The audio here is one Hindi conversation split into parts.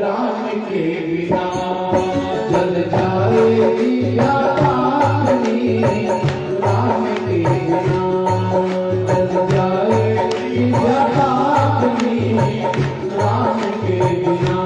राम के बिना जल जाएगी क्या पानी, राम के बिना जल जाएगी क्या पानी, राम के बिना।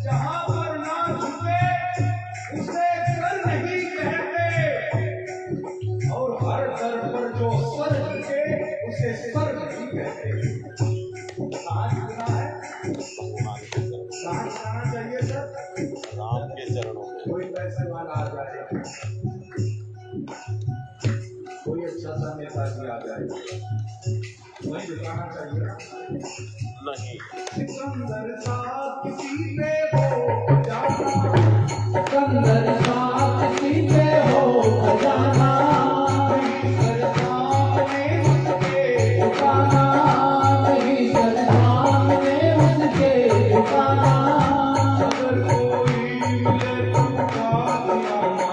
जहां पर ना झुके उसे सर नहीं कहते, और हर दर पर जो सर झुके उसे सर नहीं कहते। कहाँ झुकना है, कहाँ जाना चाहिए सर? राम के चरणों में। कोई पैसे वाला आ जाए, कोई अच्छा सा नेता जी आ जाए, वही झुकाना चाहिए नहीं। सिकंदर साहब किसी पे हो जाना, सिकंदर साहब किसी पे हो जाना, सामने उसके झुकाना नहीं सर सामने उसके झुकाना। अगर कोई मिले तो झुका दियाना,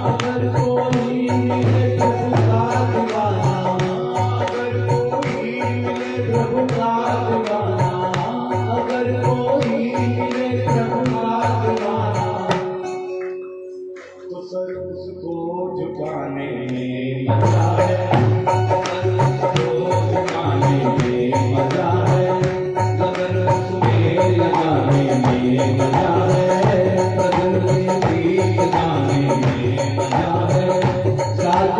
अगर कोई मिले तो झुका दिवाना, अगर कोई मिले प्रभु का दीवाना, अगर कोई मिले प्रभु का दीवाना। तो सर उसको झुकाने में मजा है, अगर उसको झुकाने में मजा है, अगर उसमें लगाने में मजा है, अगर उसमें गीत गाने में मजा है, साथ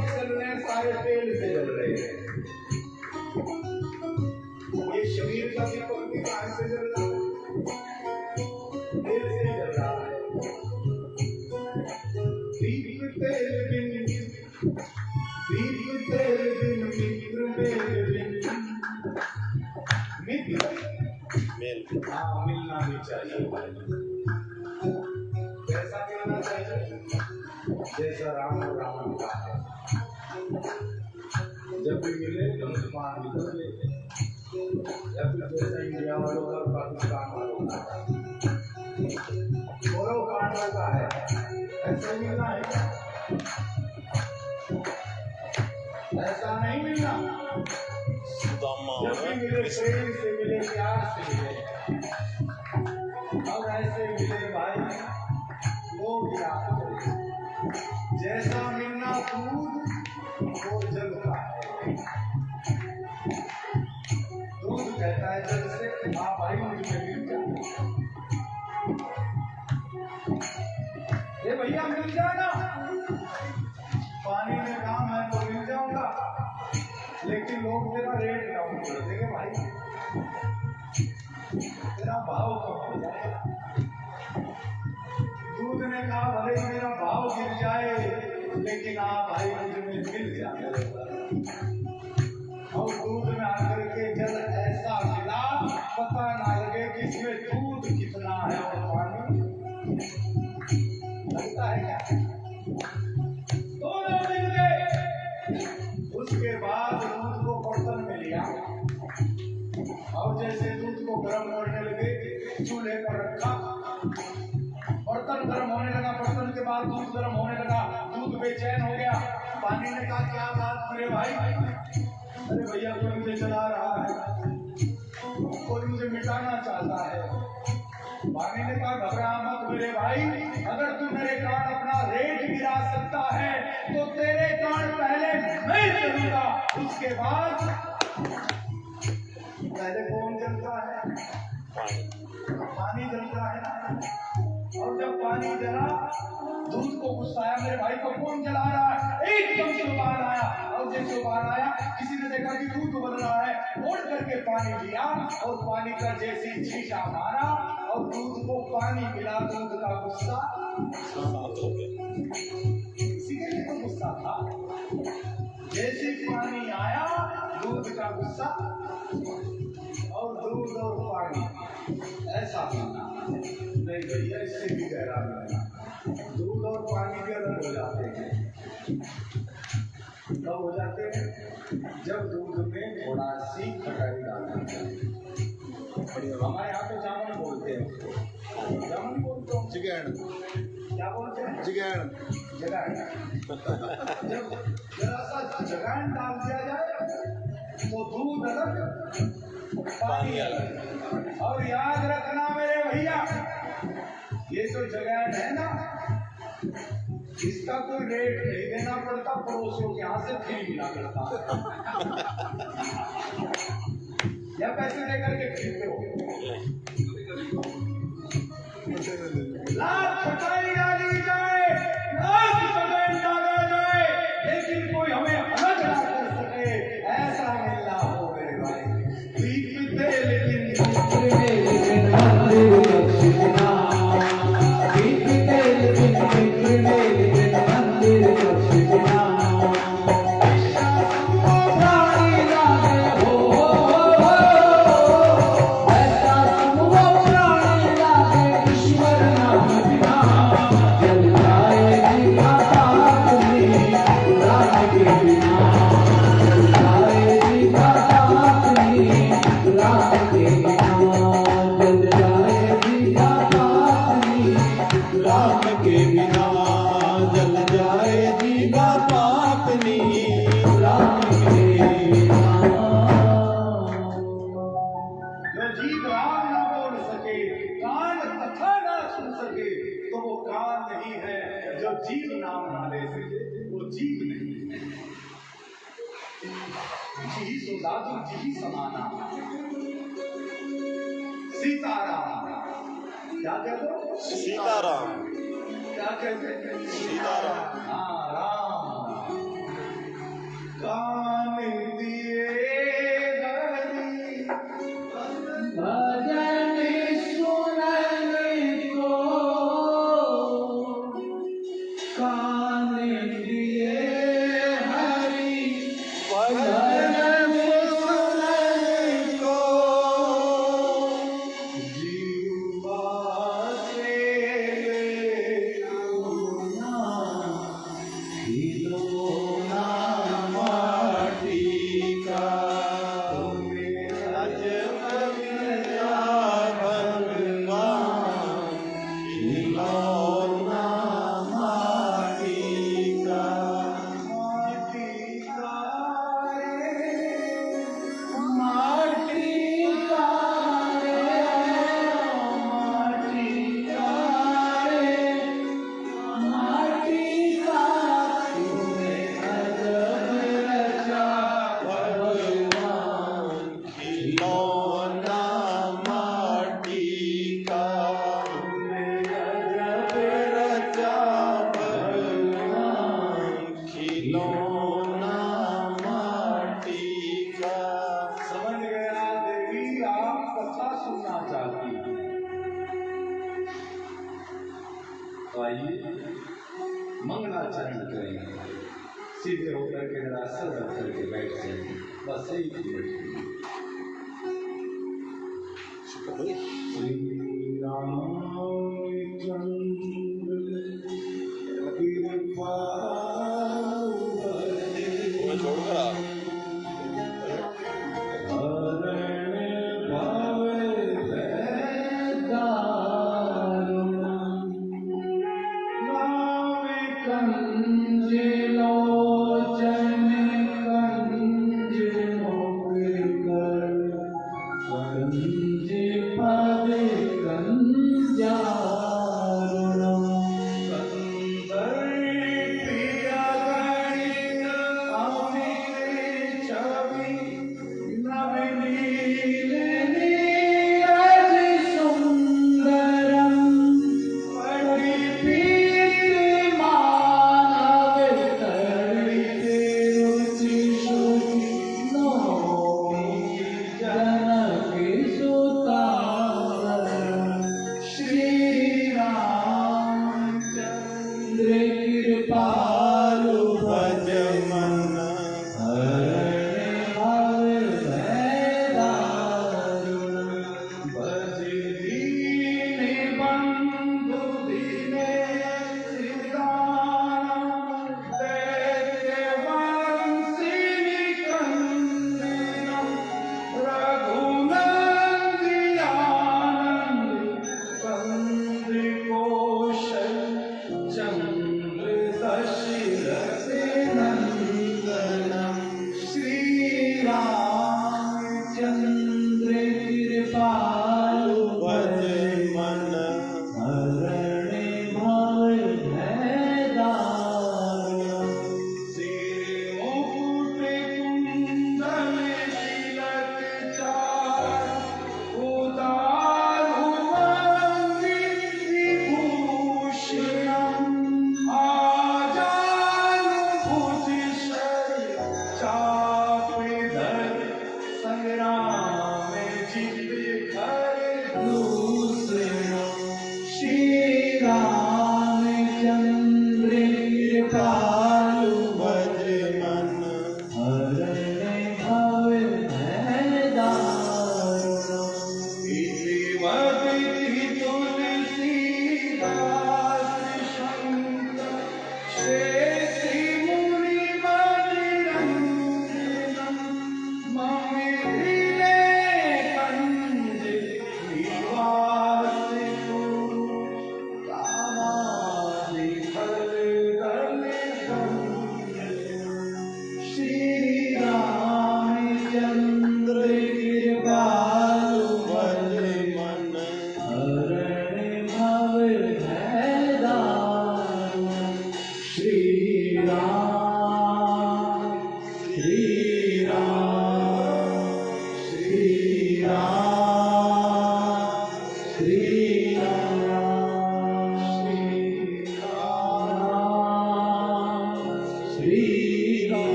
दीपक जल रहे हैं, सारे तेल से जल रहे हैं। ये शरीर का दीपक भी कहां से जल रहा है? तेल से जल रहा है। दीप तेल बिन मित्र मेल बिन। मित्र मेल हाँ मिलना भी चाहिए भाई। कैसा मिलना चाहिए? जैसा राम और रावण का है। जब भी मिले तो मुसलमान भी तो मिले, या फिर जैसा इंडिया वालों का पाकिस्तान वालों का दोनों कांडों का है, ऐसा मिलना है क्या? ऐसा नहीं मिलना। सुदामा जब भी मिले प्रेम से मिले, प्यार से मिले, और ऐसे मिले भाई लोग याद करें। जैसा मिलना दूध वो जल का है। दूध कहता है जल से, हाँ भाई मुझे मिल जाए, ये भैया मिल जाना। पानी में काम है तो मिल जाऊंगा, लेकिन लोग तेरा रेट डाउन कर देंगे भाई, तेरा भाव कम हो जाएगा। दूध ने कहा भले ही मेरा भाव गिर जाए, लेकिन आप भाई मुझे मिल जाए। और दूध में आकर के जल ऐसा मिला, पता ना लगे कि इसमें दूध कितना है और पानी लगता है क्या? दोनों मिल गए। उसके बाद दूध को बर्तन में लिया, और जैसे दूध को गर्म करने लगे चूल्हे पर रखा, बर्तन गर्म होने लगा, बर्तन के बाद दूध गर्म होने लगा, दूध बेचैन हो गया। पानी ने कहा क्या बात मेरे भाई? अरे भैया कोई मुझे जला रहा है, कोई मुझे मिटाना चाहता है। पानी ने कहा घबरा मत मेरे भाई, अगर तू मेरे कान अपना रेट गिरा सकता है तो तेरे कान पहले मैं जलूंगा, उसके बाद पहले कौन जलता है? पानी जलता है ना। और जब पानी जला, दूध को गुस्सा आया, मेरे भाई को कौन जला रहा है? एकदम से उबाल आया, और जैसे उबाल आया किसी ने देखा कि दूध उबल रहा है, उड़ करके पानी लिया और पानी का जैसे शीशा मारा और दूध को पानी मिला, दूध का गुस्सा शांत हो गया। इसी के लिए तो गुस्सा था। जैसे पानी आया दूध का गुस्सा, और दूध और पानी ऐसा मिलना नहीं भैया, इससे भी गहरा मिलना। दूध और पानी भी अलग हो जाते हैं। कब हो जाते हैं? जब दूध में थोड़ा सी खटाई डालनी चाहिए। हमारे यहाँ पे जामुन बोलते हैं उसको, जामुन बोलते हैं, जिगैन क्या बोलते हैं? जिगैन जगह। जब जरा सा जगह डाल दिया जाए तो दूध अलग पानी अलग। और याद रखना मेरे भैया, ये जो जगह है ना, इसका कोई रेट नहीं देना पड़ता, पड़ोसियों के यहाँ से फ्री मिला करता। या पैसे लेकर के खरीदते हो? लाख खटाई डाली जाए, लाख जगह डाला जाए, लेकिन कोई हमें अलग ना कर सके, ऐसा मिलना हो मेरे भाई। दीप तेल बिन मित्र मेल बिन मंदिर बख्शिना, दीप तेल बिन मित्र मेल बिन मंदिर बख्शिना। प्राणी लागे हो, ऐसा तुम वो प्राणी लागे ईश्वर नाम बिना। जल जाएगी पाप में राम के बिना, जल जाएगी पाप में राम के बिना, जल जाएगी पाप में राम के बिना, जल जाएगी पापनी राम के बिना। जो जीव राम ना बोल सके, कान कथा ना सुन सके, तो वो कान नहीं है। जो जीव नाम ना ले सके वो जीव नहीं है। जी सुधातु जी समाना। सीताराम क्या कहते हो? सीताराम क्या कहते हैं? सीताराम। हाँ राम। खिलौना माटी का। समझ गया देवी, आप कथा सुनना चाहती हैं। तो आइए मंगलाचरण करेंगे, सीधे होकर के जरा सर रख करके बैठ जाएंगे, बस यही श्री रामचंद्र कृपा मैं छोड़कर आ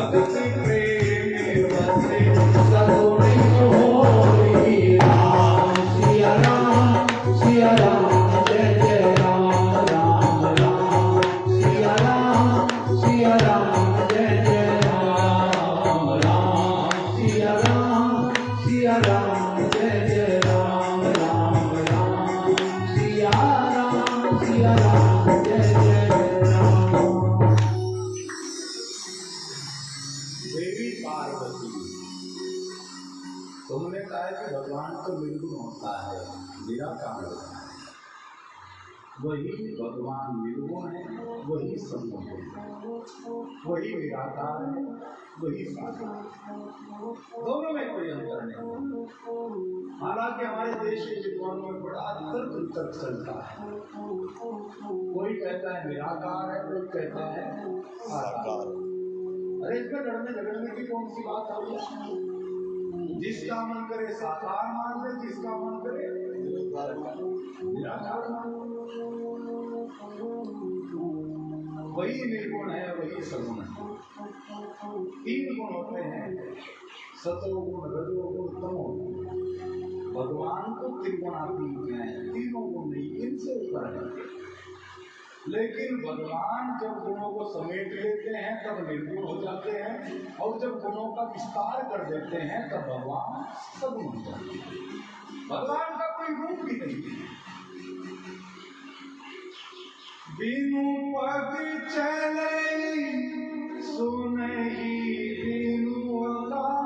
भक्ति प्रेम बसे सगुण होरी राम सिया राम जय जय राम राम राम सिया राम जय जय राम राम सिया राम जय जय राम राम राम सिया राम जय जय राम। देवी पार्वती, तुमने कहा कि भगवान तो निर्गुण होता है, निराकार होता है। वही भगवान निर्गुण है, वही सगुण है, वही निराकार है, वही साकार है। दोनों में कोई अंतर नहीं। हालांकि हमारे देश के विद्वानों में बड़ा तर्क वितर्क चलता है। कोई कहता है निराकार है, कोई कहता है साकार। अरे इसमें लड़ने झगड़ने की कौन सी बात है? जिसका मन करे साकार मान ले, जिसका मन करे निराकार मान ले। वही निर्गुण है, वही सगुण है। तीन गुण होते हैं, सतोगुण, रजोगुण, तमोगुण। भगवान तो त्रिगुणातीत है, तीनों गुण नहीं, इनसे ऊपर है। लेकिन भगवान जब गुणों को समेट लेते हैं तब निर्गुण हो जाते हैं, और जब गुणों का विस्तार कर देते हैं तब भगवान सगुण हो जाते हैं। भगवान का कोई रूप भी नहीं है। बिनु पति चले सुनहि बिनु आकार।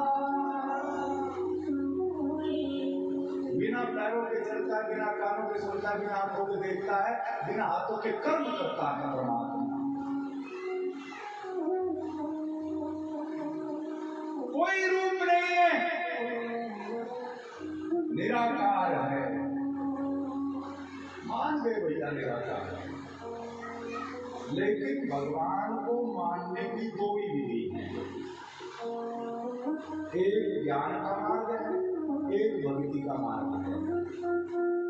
बिना पैरों के चलता है, बिना कानों के सुनता है, बिना आंखों के देखता है, बिना हाथों के कर्म करता है परमात्मा। कोई रूप नहीं है, निराकार है। मान गए भैया निराकार है। लेकिन भगवान को मानने की दो ही विधि है, एक ज्ञान का मार्ग है, एक भक्ति का मार्ग है।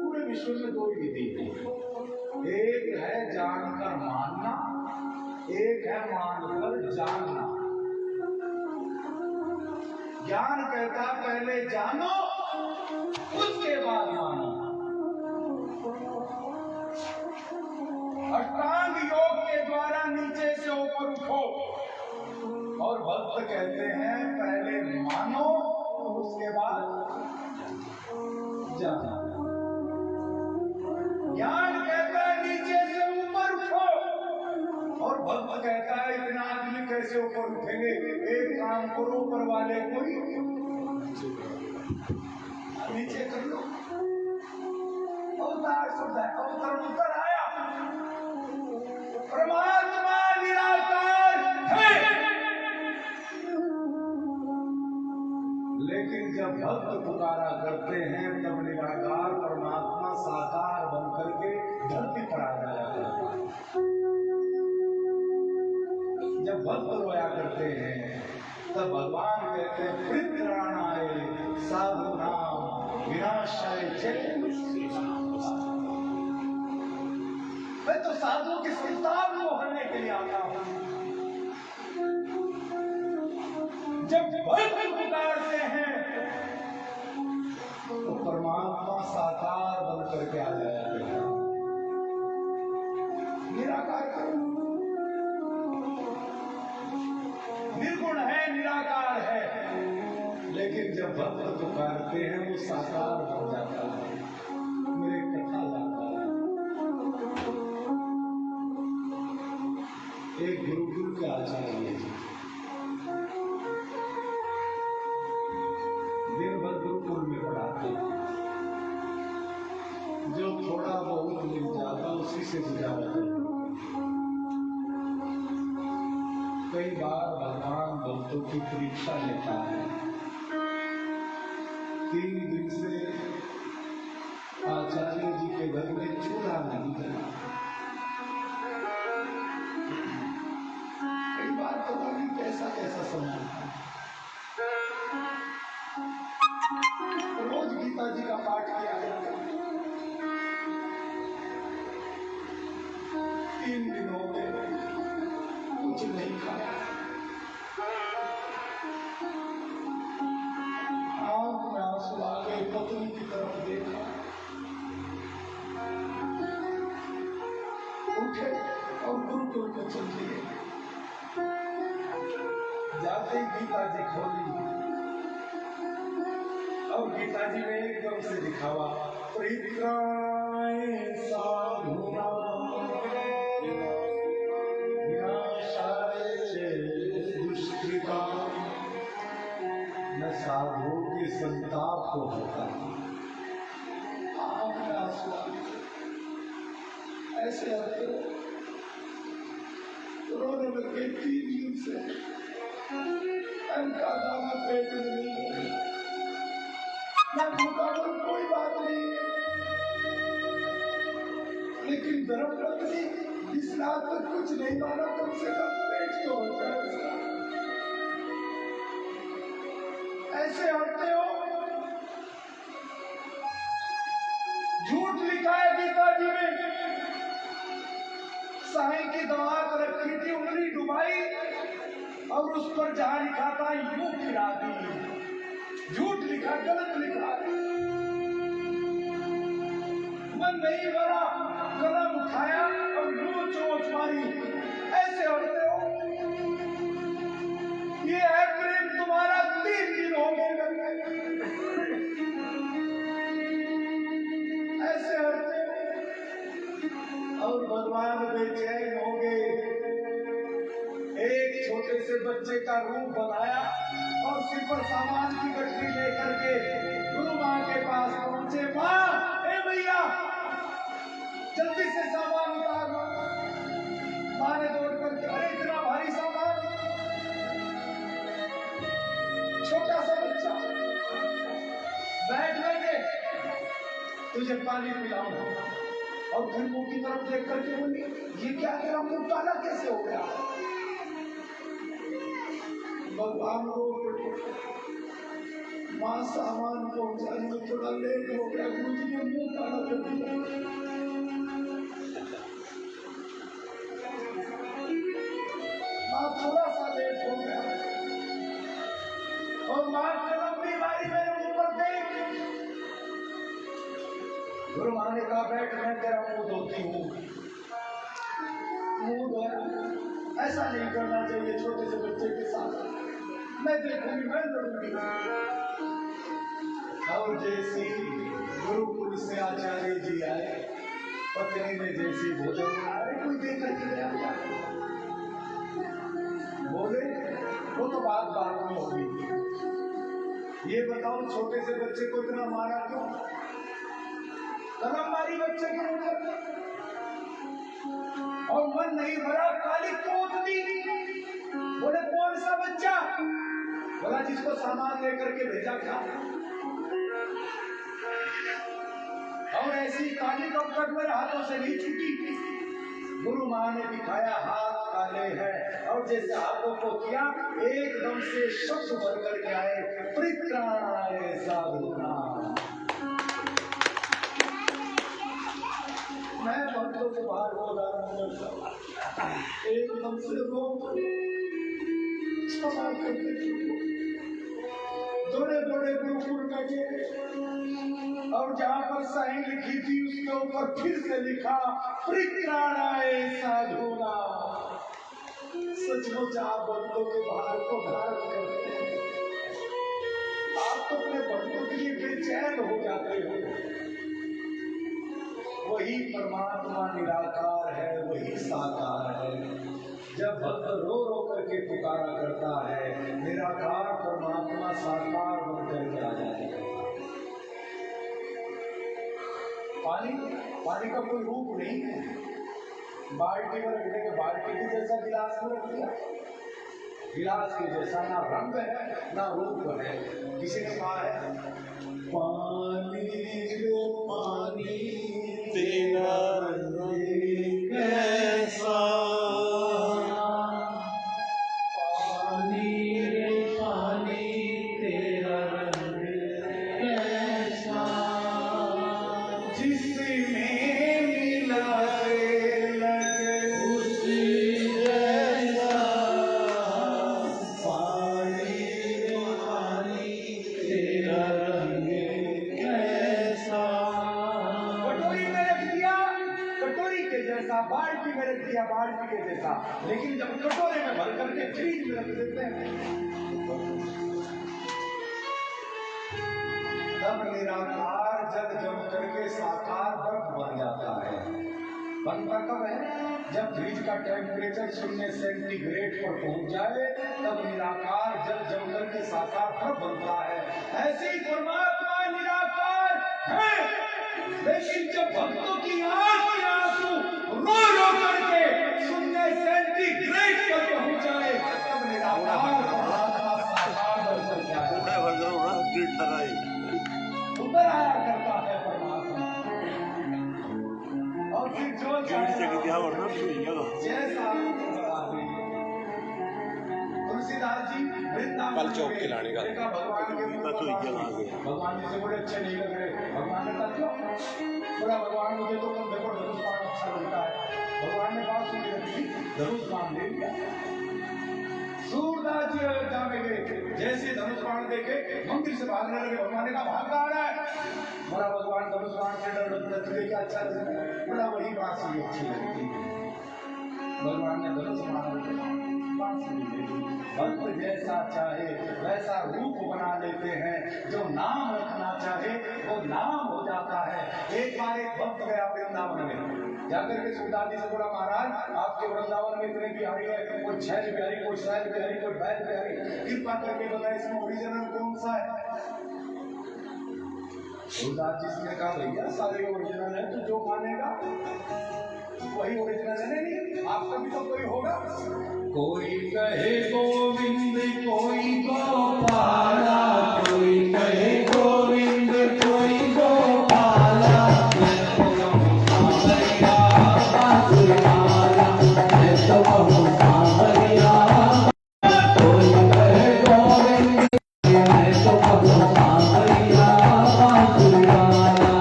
पूरे विश्व में दो ही विधि है, एक है जानकर मानना, एक है मानकर जानना। ज्ञान कहता पहले जानो उसके बाद मानो। अष्टांग योग के द्वारा नीचे से ऊपर उठो, और भक्त कहते हैं पहले मानो उसके बाद जानो। ज्ञान कहता है नीचे से ऊपर उठो, और भक्त कहता है इतना आदमी कैसे ऊपर उठेंगे, एक काम करो ऊपर वाले को ही नीचे कर लो। अवतार शब्द है, अवतरण उतर आया। परमात्मा निराकार है, लेकिन जब भक्त पुकारा करते हैं तब निराकार परमात्मा साकार बन करके धरती पर आ जाया करता है। जब भक्त रोया करते हैं तब भगवान कहते हैं परित्राणाय साधूनां विनाशाय च। मैं तो साधुओं के संताप को हरने के लिए आता हूं। जब भक्त पुकारते हैं तो परमात्मा साकार बन करके आ जाया करता है। निराकार करो, निर्गुण है, निराकार है, लेकिन जब भक्त पुकारते हैं वो साकार बन जाता है। मेरे कथा जाता है, एक गुरुकुल के आचार्य जी दिन भर गुरुकुल में पढ़ाते हैं। जो थोड़ा बहुत मिल जाता उसी से गुजारा करते। कई बार भगवान भक्तों की परीक्षा लेता है। 3 दिन से आचार्य जी के घर में चूल्हा नहीं जला। कई बार पता नहीं कैसा कैसा समय था। रोज गीता जी का पाठ किया जाता। 3 दिनों में कुछ नहीं खाया। पत्नी की तरफ देखा, उठे और गुरुकुल को चल दिए। जाते ही गीता जी खोली और गीता जी ने एकदम से दिखावा, परित्राय साधूनां विनाशाय दुष्कृतां। न साधुओं के संताप को होता ऐसे आते रोने लगे 3 दिन से उनका दाना पेट में नहीं है, मैं भूखा हूं कोई बात नहीं है, लेकिन धर्म पत्नी इस रात तक कुछ नहीं माना, कम से कम पेट तो होता है उसका। ऐसे हटते हो, झूठ लिखा है गीता जी में, साईं की दवा को रखी थी, उंगली डुबाई और उस पर जहां लिखा था यूं खिला दी। झूठ लिखा, गलत लिखा, मन नहीं भरा, कलम उठाया और यूं चोट मारी। ऐसे हटते हो, ये है प्रेम तुम्हारा, 3 दिन हो गए, ऐसे हटते हो और भगवान बेचैन हो गए। एक छोटे से बच्चे का रूप बनाया और सिर पर सामान की गठरी लेकर के गुरु माँ के पास पहुंचे। माँ, ए भैया, जल्दी से सामान उतार। माँ ने दौड़ करके, अरे इतना भारी सामान, छोटा सा बच्चा, बैठ बैठे, तुझे पानी पिलाऊं। और फिर मुंह की तरफ देख करके बोली, ये क्या तेरा मुंह काला कैसे हो गया? भगवान को मां सामान पहुंचाने में थोड़ा लेट हो गया, गुरु जी ने मुंह काला कर दिया। मां थोड़ा सा लेट हो गया और मां कलम भी मारी मेरे मुंह पर देख। गुरु मां ने कहा, बैठ, मैं तेरा मुंह धोती हूँ। मुंह धोया, ऐसा नहीं करना चाहिए छोटे से बच्चे के साथ, मैं देखूंगी, मैं लड़ूंगी। और जैसी गुरुकुल से आचार्य जी आए, पत्नी ने जैसी भोजन, अरे कोई देखा कि क्या बोले, वो तो बात में होगी। ये बताओ, छोटे से बच्चे को इतना मारा क्यों? कलम मारी बच्चे के ऊपर और मन नहीं भरा, काली पोत दी। बोले, कौन सा बच्चा? बोला, जिसको सामान लेकर के भेजा था। और ऐसी काली कपट मेरे हाथों से नहीं छूटी। गुरु मां ने दिखाया, हाथ काले हैं, और जैसे हाथों को किया, एकदम से शब्द भर करके आए, परित्राणाय साधूनां। मैं भक्तों के बाहर बोला, एकदम से लोग क्षमा करके बड़े बड़े गुरुकुल का और जहाँ पर साईं लिखी थी उसके ऊपर फिर से लिखा, परित्राणाय साधूनां। सचमुच आप भक्तों के भार को धारण करते हैं, आप तो अपने भक्तों के लिए बेचैन हो जाते हो। वही परमात्मा निराकार है, वही साकार है। जब भक्त रो रो करके पुकारा करता है, निराकार परमात्मा साकार बन करके आ जाएगा। पानी का कोई रूप नहीं है, बाल्टी में रखने के बाल्टी के जैसा गिलास में रख दिया, गिलास के जैसा ना रंग है ना रूप है। किसी ने कहा है, पानी रे पानी तेरा रंग कैसा, पानी रे पानी तेरा रंग कैसा, जिसमें मिलाए लगे उसी जैसा, पानी रे पानी तेरा रंग कैसा। बाल्टी के जैसा, लेकिन जब कटोरे में भर करके फ्रिज में रख देते हैं तब निराकार जब जम करके साकार बर्फ बन जाता है। बनता कब है? जब फ्रिज का टेम्परेचर 0 सेंटीग्रेड पर पहुंच जाए तब निराकार जल जम करके साकार बर्फ बनता है। ऐसे ही परमात्मा निराकार है, लेकिन जब भक्तों की आंख के आंसू रो रो करके 0 सेंटीग्रेड पर पहुंच जाए तब निराकार परमात्मा साकार बनकर क्या उतर आया करता है परमात्मा। और फिर जो जैसा तुलसीदास जी कल चौक के लाने का भगवान के भगवान जी से बड़े अच्छे नहीं लग रहे। भगवान ने कहा क्यों? बोला भगवान मुझे तो देखो धनुष बाण अच्छा लगता है। भगवान ने बात सुनी रखी, धनुष बाण ले लिया। सूरदास जी अयोध्या में गए, जैसे धनुष बाण देखे मंदिर से भागने लगे। भगवान ने कहा भाग कहाँ रहा है? बोला भगवान धनुष बाण से डर तुझे क्या अच्छा लगता है? बोला वही बांसुरी अच्छी लगती है। भगवान ने धनुष बाण बांसुरी ले ली। भक्त जैसा चाहे वैसा रूप बना लेते हैं, जो नाम रखना चाहे वो नाम हो जाता है। एक बार एक भक्त गया वृंदावन में, जाकर के सूरदास जी से बोला महाराज आपके वृंदावन में इतने बिहारी है, कोई छैल बिहारी, कोई शैल बिहारी, कोई बैल बिहारी, कृपा करके बताए इसमें ओरिजिनल कौन सा है? सूरदास जी ने कहा भैया सारे ओरिजिनल है, तो जो मानेगा वही ओरिजिनल है। नहीं आपका भी तो कोई होगा। कोई कहे गोविंद कोई गोपाला, कोई कहे गोविंद कोई गोपाला, मैं तो कहूँ सांवरिया बांसुरीवाला, मैं तो कहूँ सांवरिया। कोई कहे गोविंद मैं तो कहूँ सांवरिया बांसुरीवाला।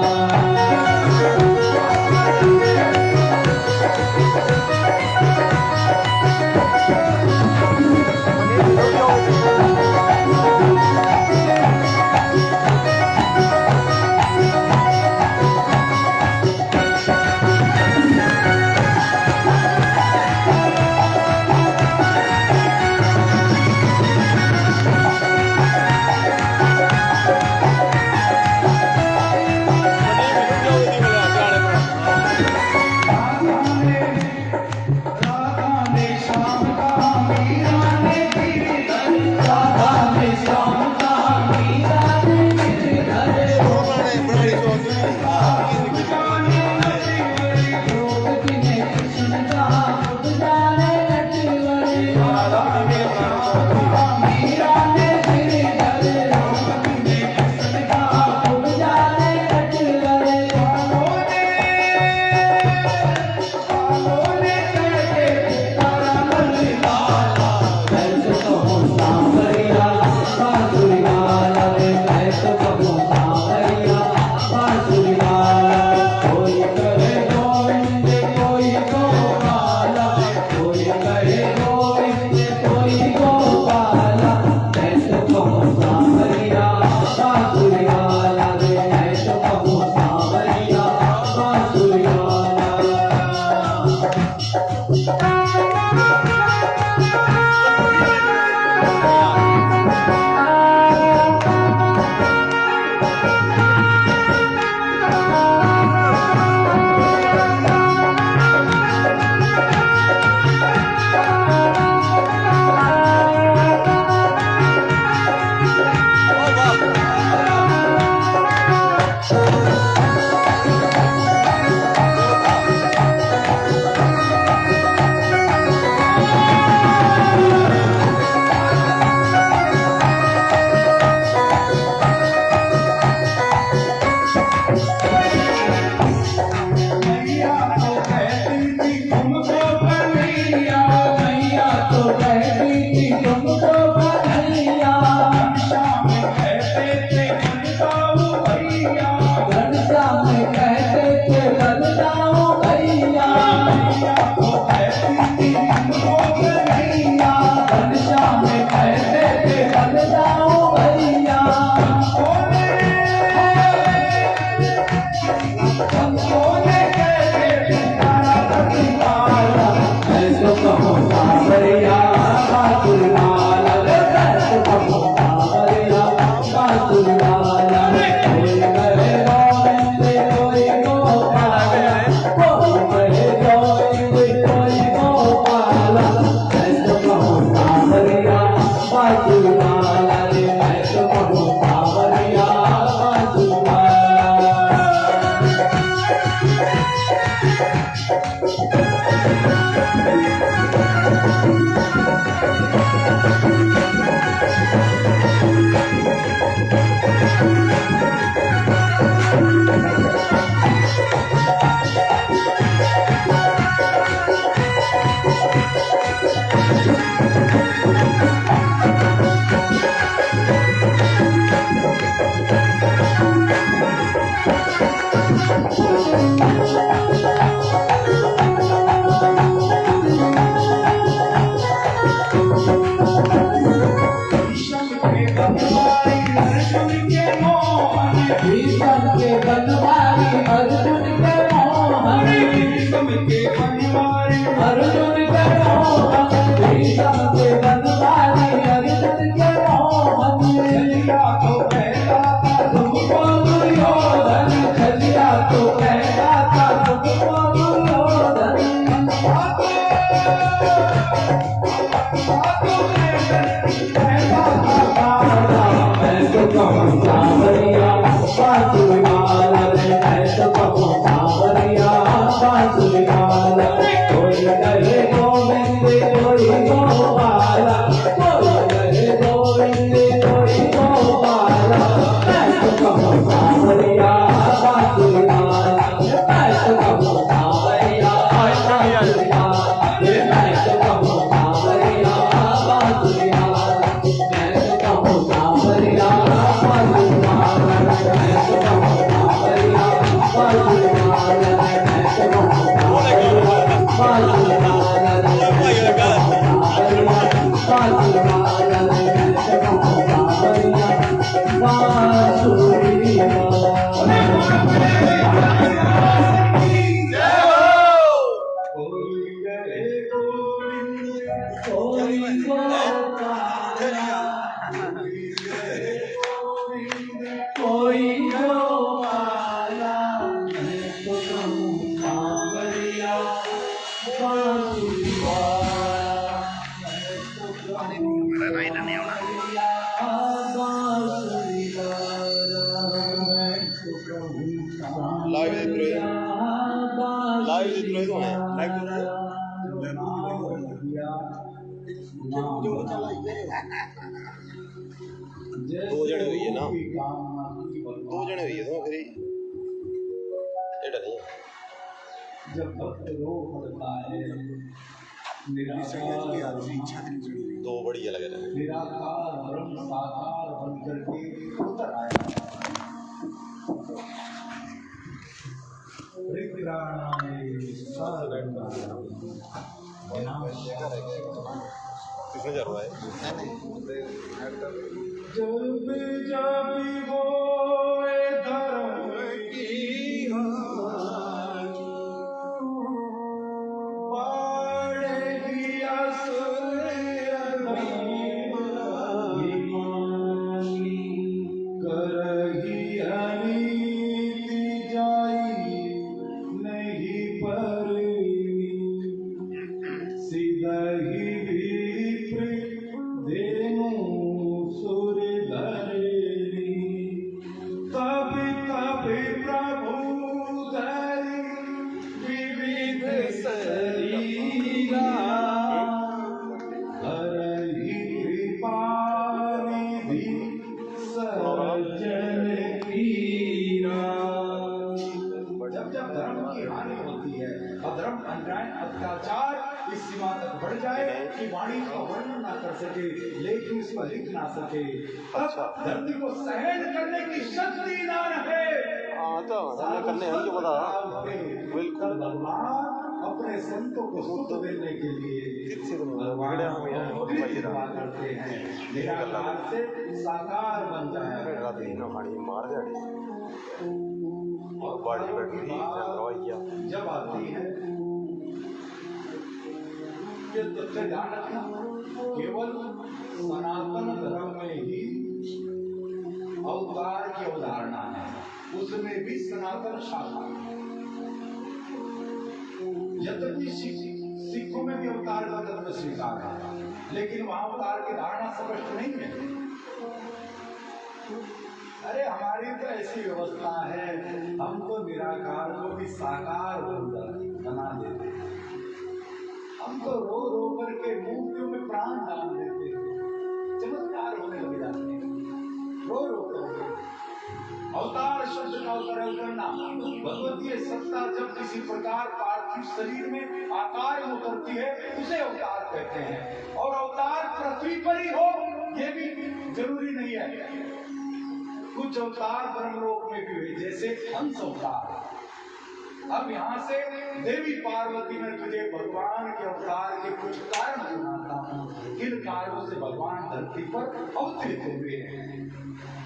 राधा ने शाम का मीरा ने बांसुरी वाला रे मैं तो कहूँ कांवरिया बांसुरी वाला। भीषम के बनवारी अर्जुन के मोहन, भीषम के बनवारी अर्जुन के मोहन, भीषम के बनवारी अर्जुन के मोहन। छलिया तो कहता था तुमको दुर्योधन, छलिया तो कहता था तुमको दुर्योधन। मैं तो कहूँ कांवरिया बांसुरी वाला रे मैं तो कहूँ कांवरिया बांसुरी वाला। कोई कहे गोविंद कोई गोपाला, कोई कहे गोविंद कोई गोपाला। मैं तो कहूँ कांवरिया बांसुरी वाला, मैं तो कहूँ कांवरिया बांसुरी वाला, मैं तो कहूँ कांवरिया बांसुरी वाला, मैं तो कहूँ कांवरिया बांसुरी वाला, मैं तो कहूँ कांवरिया बांसुरी वाला, मैं तो कहूँ कांवरिया बांसुरी वाला, मैं तो कहूँ कांवरिया बांसुरी वाला, मैं तो कहूँ कांवरिया बांसुरी वाला। कोई कहे गोविंद कोई गोपाला, कोई गोपाला, मैं तो कहूँ कांवरिया बांसुरी वाला, मैं तो कहूँ कांवरिया बांसुरी वाला, मैं तो कहूँ लाइव देख रहे हो? कांवरिया लाइव देख रहे हो? लाइव देख रहे हो? दो जने हुई है ना, दो जने हुई है तो फिर एड़ा नहीं जब भक्त रो पड़ता है दो बढ़िया लगे रहे। निराकार ब्रह्म साकार बन करके उतर आया। किसमें जा रहा है? जब जब होए धर्म की पड़ेगी असुर करही अनीति जाई नहीं पर सीधही विप्र देनु सुर धरेरी तभी तभी प्रभु धरि विविध शरीरा हरहि कृपा निधि सज्जन कीरा। जब जब धर्म की हानि होती है, अधर्म अन्याय अत्याचार इस सीमा तक बढ़ जाए कि वाणी का वर्णन ना कर सके, लेकिन इसको लिख ना सके, अच्छा। धरती को सहन करने की शक्ति ना रहे। हाँ तो हमने करने हैं ये बता बिल्कुल भगवान अपने संतों को सुख देने के लिए करते हैं, निराकार से साकार बन जाए। मार दे और बाड़ी बैठी जब आती है ये तुझे ध्यान रखना, केवल सनातन धर्म में ही अवतार की अवधारणा है, उसमें भी सनातन शाखा। यद्यपि सिखों में भी अवतार का तत्व स्वीकार है, लेकिन महाअवतार की धारणा स्पष्ट नहीं है। अरे हमारी तो ऐसी व्यवस्था है, हम तो निराकार को भी साकार बना देते हैं। हम तो रो रो करके मूर्तियों में प्राण डाल देते हैं, चमत्कार होने लग जाते हैं रो रो करके। अवतार शब्द का उच्चारण करना, भगवतीय सत्ता जब किसी प्रकार पार्थिव शरीर में आकार में उतरती है उसे अवतार कहते हैं। और अवतार पृथ्वी पर ही हो ये भी जरूरी नहीं है, कुछ अवतार ब्रह्मलोक में भी हुए, जैसे हंस अवतार। अब यहाँ से देवी पार्वती में तुझे भगवान के अवतार के कुछ कारण सुनाता हूँ, किन कारणों से भगवान धरती पर अवतरित हुए हैं।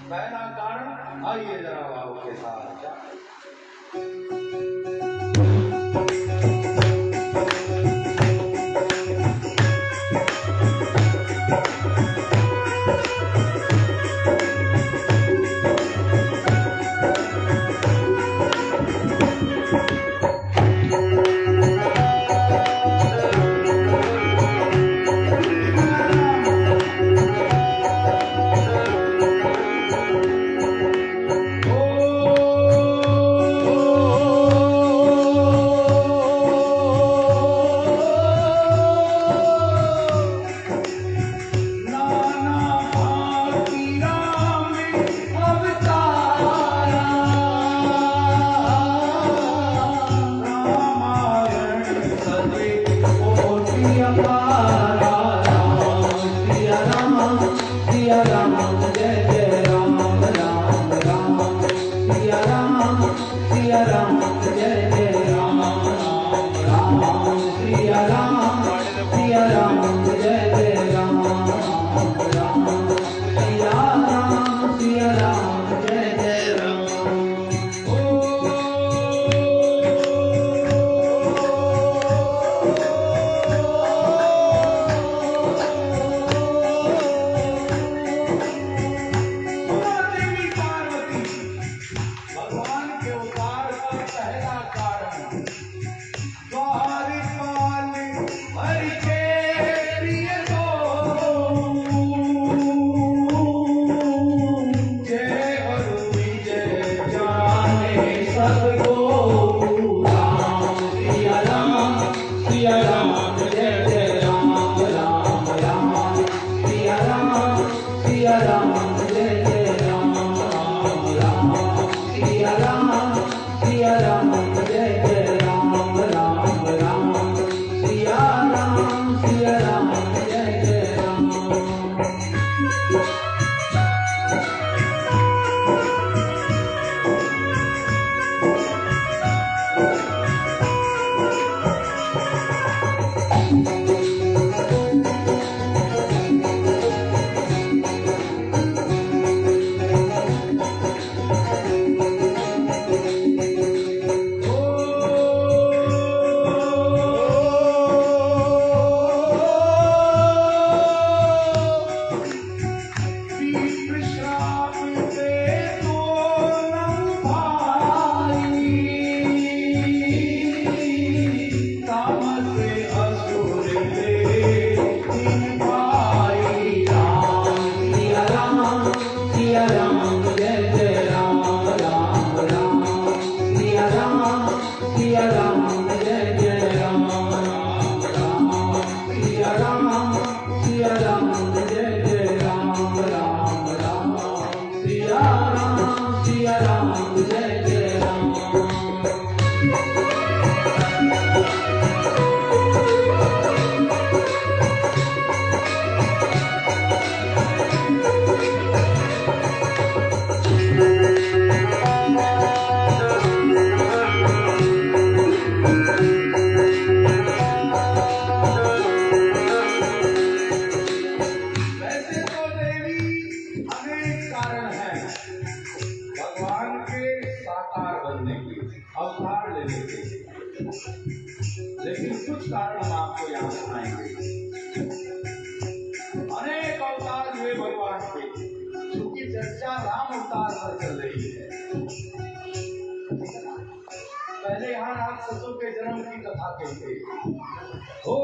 पहला कारण, आइए जरा भाव के साथ। लेकिन कुछ कारण हम आपको यहाँ सुनाएंगे। अनेक अवतार हुए भगवान के, चूंकि चर्चा राम अवतार पर चल रही है। पहले यहाँ राक्षसों के जन्म की कथा कहते हो।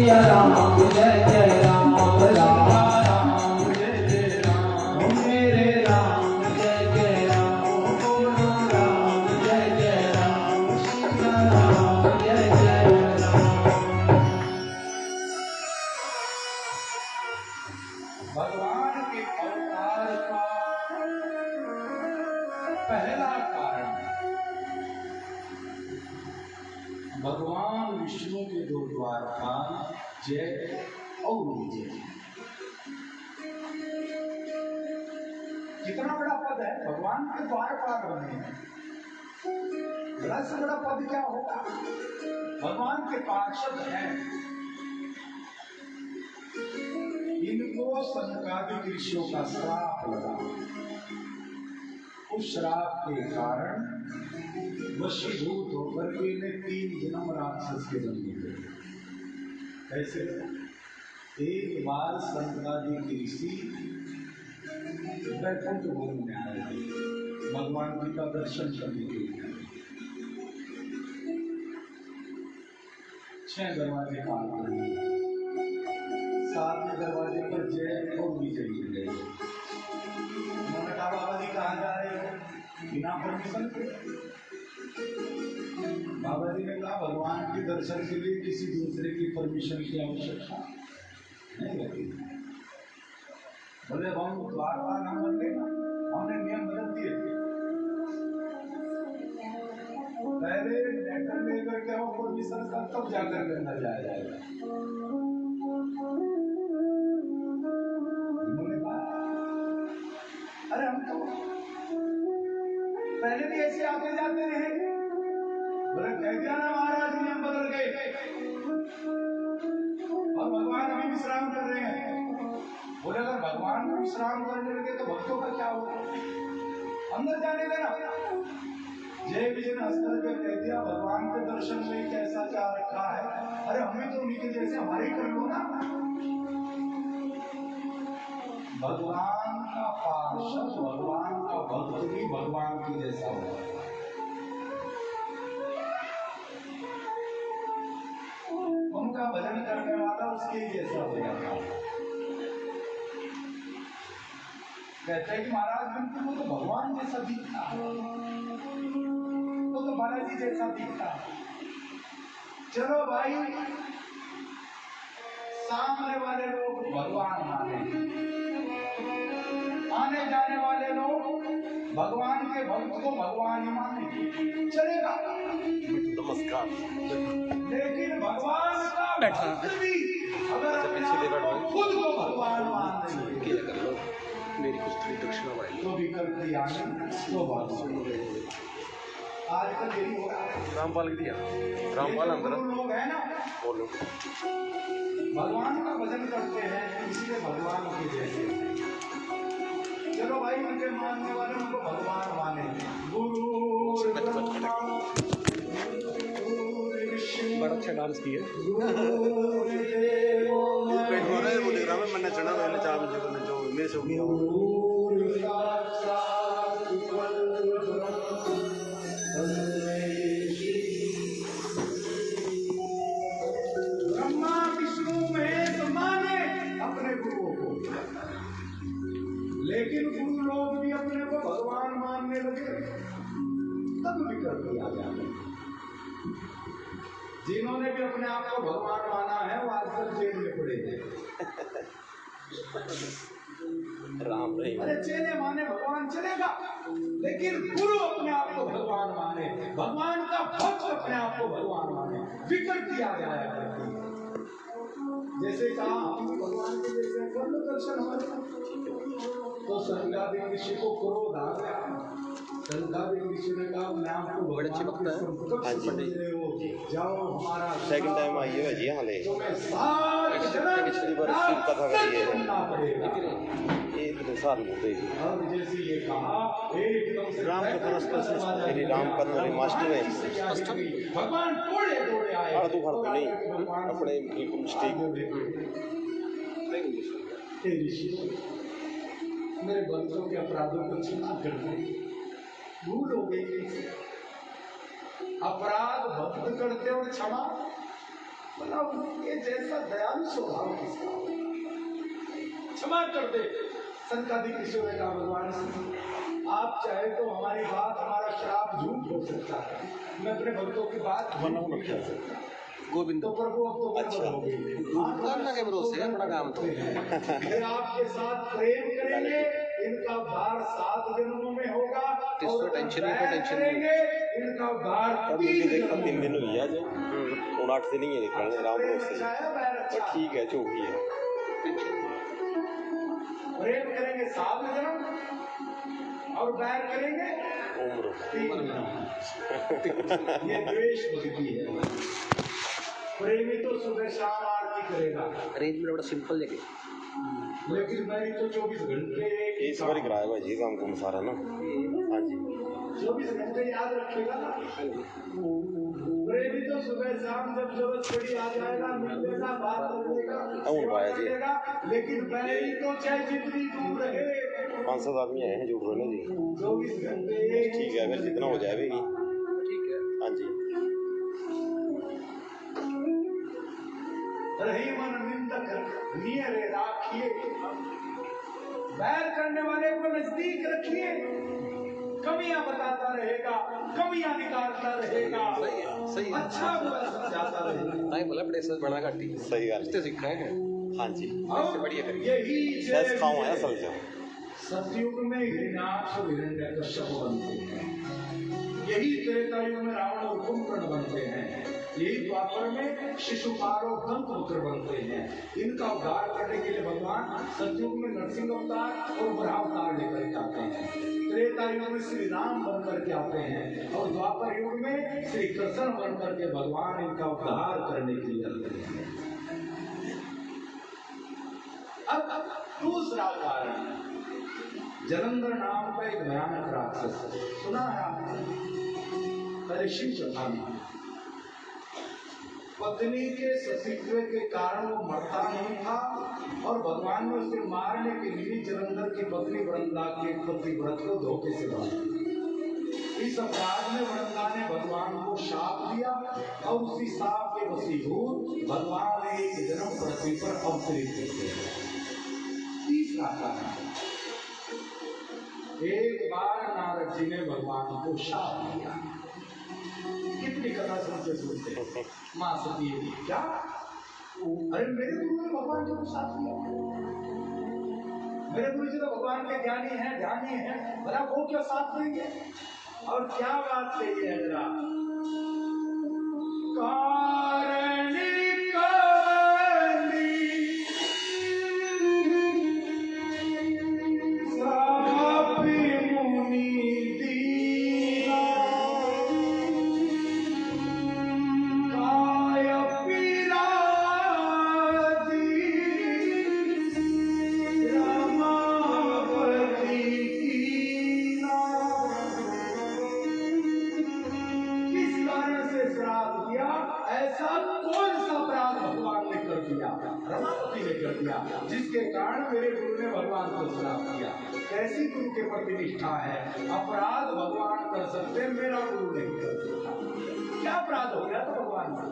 सिया राम जय जय राम राम राम जय जय राम मेरे राम जय जय राम बोलो राम जय जय राम सिया राम जय जय राम। भगवान के अवतार का पहला कारण भगवान विष्णु के दो द्वारपाल जय और विजय। कितना बड़ा पद है, भगवान के द्वारपाल बने हैं। बड़ा से बड़ा पद क्या होगा, भगवान के पार्षद हैं। इनको सनकादिक ऋषियों का श्राप लगा। उस श्राप के कारण वशीभूत होकर के इन्हें 3 जन्म राक्षस के जन्म दिए। कैसे? एक बार सनकादिक ऋषि वैकुंठ भवन में आए थे भगवान जी का दर्शन करने के लिए। 6 दरवाजे पार कर लिए। 7वें दरवाजे पर जय और विजय मिल गए। उन्होंने कहा बाबा जी कहाँ जा रहे हो बिना परमिशन के? बाबा जी ने कहा भगवान के दर्शन के लिए किसी दूसरे की परमिशन की आवश्यकता नहीं होती। बोले हम द्वारपाल हम बन गए ना, हमने नियम बदल दिए। पहले लेटर लेकर के वो परमिशन का तब जाकर के अंदर जाया जाएगा। उन्होंने कहा अरे हम तो पहले भी ऐसे आते जाते रहे। बोले कह दिया ना महाराज नियम बदल गए और भगवान अभी विश्राम कर रहे हैं। बोले अगर भगवान को विश्राम करने लगे तो भक्तों का क्या होगा, अंदर जाने देना। जय विजय ने हंसकर के कह दिया भगवान के दर्शन में कैसा क्या रखा है, अरे हमें तो उन्हीं के जैसे हमारे ही कर लो ना। भगवान का पार्षद भगवान का भक्त भी भगवान की जैसा होगा। उनका भजन करने वाला उसके ही जैसा हो जाता है। कहते हैं कि महाराज बिल्कुल वो तो भगवान जैसा दिखता, वो तो बालाजी जैसा दिखता। चलो भाई, सामने वाले लोग भगवान माने, आने जाने वाले लोग भगवान के भक्त को भगवान ही माने, चलेगा। नमस्कार। लेकिन भगवान का भक्त भी अगर खुद को भगवान मान देंगे मेरी कुछ थोड़ी दक्षिणा भाई तो विकल्प तो बात आजकल यही हो रहा है। रामपाल दिया रामपाल अंदर लोग हैं ना, बोलो भगवान का भजन करते हैं इसलिए भगवान के जैसे। चलो भाई, उनके मानने वाले उनको भगवान माने। गुरु बड़ा अच्छा डांस किया। मैंने चढ़ा मैंने चाह जो मेरे से ब्रह्मा विष्णु महेश माने अपने गुरुओं को, लेकिन गुरु लोग भी अपने को भगवान मानने लगे तब विकल्प आ जाते। जिन्होंने भी अपने आप को भगवान माना है वो आजकल जेल में पड़े हैं। राम नहीं। अरे चेले माने भगवान चलेगा, लेकिन गुरु अपने आप को भगवान माने, भगवान का भक्त अपने आप को भगवान माने, विकृति आ जाया करती है। जैसे कहा हम भगवान के जैसे कर लो दर्शन हमारे, तो सनकादिक ऋषि को क्रोध आ गया। सनकादिक ऋषि ने कहा मैं आपको बड़े अच्छे वक्त है। हाँ जी, जाओ हमारा सेकंड टाइम आई है जी। हाँ ले पिछली बार कथा करी है एक साल होते जैसे ये कहा एकदम से राम कथा राम कथा मास्टर है भगवान तोड़े तोड़े आए। अर्धू भरते नहीं अपने बिल्कुल मिस्टेक मेरे बच्चों के अपराधों को क्षमा कर दे, भूल हो गई। अपराध भक्त करते और क्षमा मतलब ये जैसा दयालु स्वभाव किसका हो? क्षमा कर दे संताधिक ईश्वर का भगवान से। आप चाहे तो हमारी बात, हमारा श्राप झूठ हो सकता है, मैं अपने भक्तों की बात नहीं कर सकता। गोविंद तो प्रभु अब तो अच्छा। करना के भरोसे है अपना काम तो फिर आपके साथ प्रेम करेंगे, इनका उद्धार 7 जन्मों में होगा। इसको और टेंशन बैर नहीं, टेंशन करेंगे, इनका उद्धार अब 3 मुझे देखा जन्मों 3 दिन में हुई आज और 8 दिन ही है निकलने राम प्रेम भरोसे अच्छा है, बैर पर अच्छा ठीक है जो भी है। प्रेम करेंगे 7 जन्म और बैर करेंगे उम्र 3 जन्म। ये द्वेष भक्ति है। प्रेमी तो सुबह शाम आरती करेगा, अरेंजमेंट बड़ा सिंपल जगह। लेकिन मैं तो 24 घंटे इस बार ही कराया हुआ जी काम को सारा ना। हाँ जी 24 घंटे याद रखेगा ना। प्रेमी तो सुबह शाम जब जरूरत पड़ी आ जाएगा, मिल लेगा, बात कर लेगा, सेवा कर लेगा। लेकिन बैरी तो चाहे जितनी दूर रहे 5-7 आदमी आए हैं जुड़ रहे ना जी। 24 घंटे ठीक है फिर जितना हो जाएगी। ठीक है। हाँ जी रही मन निंदक नियरे राखिए, बैर करने वाले को नजदीक रखिए, कमियां बताता रहेगा, कमियां निकालता रहेगा, सही है। अच्छा बुरा समझाता रहेगा। नहीं बोला प्रेशर बना घाटी सही गल इससे सीखा है। हाँ जी इससे बढ़िया करिए। यही सच खाऊं है असल से। सतयुग में हिरण्याक्ष और हिरण्यकश्यप बनते हैं, यही त्रेता युग में रावण और कुंभकर्ण बनते हैं, यही द्वापर में शिशुपाल और दंतवक्र बनते हैं। इनका उद्धार करने के लिए भगवान सतयुग में नरसिंह अवतार और वराह अवतार लेकर के आते हैं, त्रेता युग में श्री राम बनकर के आते हैं और द्वापर युग में श्री कृष्ण बनकर के भगवान इनका उद्धार करने के लिए आते हैं। अब दूसरा कारण, जलंधर नाम का एक भयानक राक्षस, सुना है आपने? पहले शिव चौथा में पत्नी के सतीत्व के कारण वो मरता नहीं था और भगवान ने उसे मारने के लिए जलंधर की पत्नी वृंदा के पतिव्रत को धोखे से मार दिया। इस अपराध में वृंदा ने भगवान को शाप दिया और उसी शाप के वशीभूत भगवान ने एक जन्म पृथ्वी पर अवतरित किए। तीसरा कारण, एक बार नारद जी ने भगवान को शाप दिया। कितनी कथा सुनते माँ सती क्या, अरे मेरे गुरु ने भगवान को शाप दिया, मेरे गुरु जी तो भगवान के ज्ञानी हैं, ध्यानी हैं, भला वो क्यों साथ देंगे? और क्या बात कही है जरा, कारण जिसके कारण मेरे गुरु ने भगवान को श्राप दिया। कैसी गुरु के प्रति निष्ठा है, अपराध भगवान कर सकते, मेरा गुरु नहीं कर सकता। क्या अपराध हो गया तो भगवान से?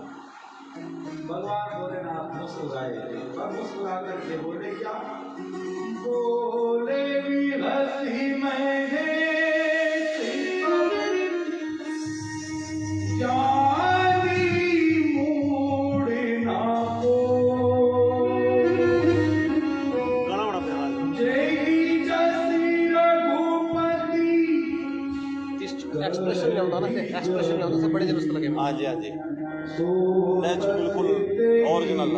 भगवान भोलेनाथ मुस्कुराए और मुस्कुरा करके बोले क्या, बोले भी हंसी मैंने एक्सप्रेशन में होता ना, एक्सप्रेशन में होता सब बड़े जबरदस्त लगे। हाँ जी हाँ जी नेचुरल बिल्कुल ओरिजिनल।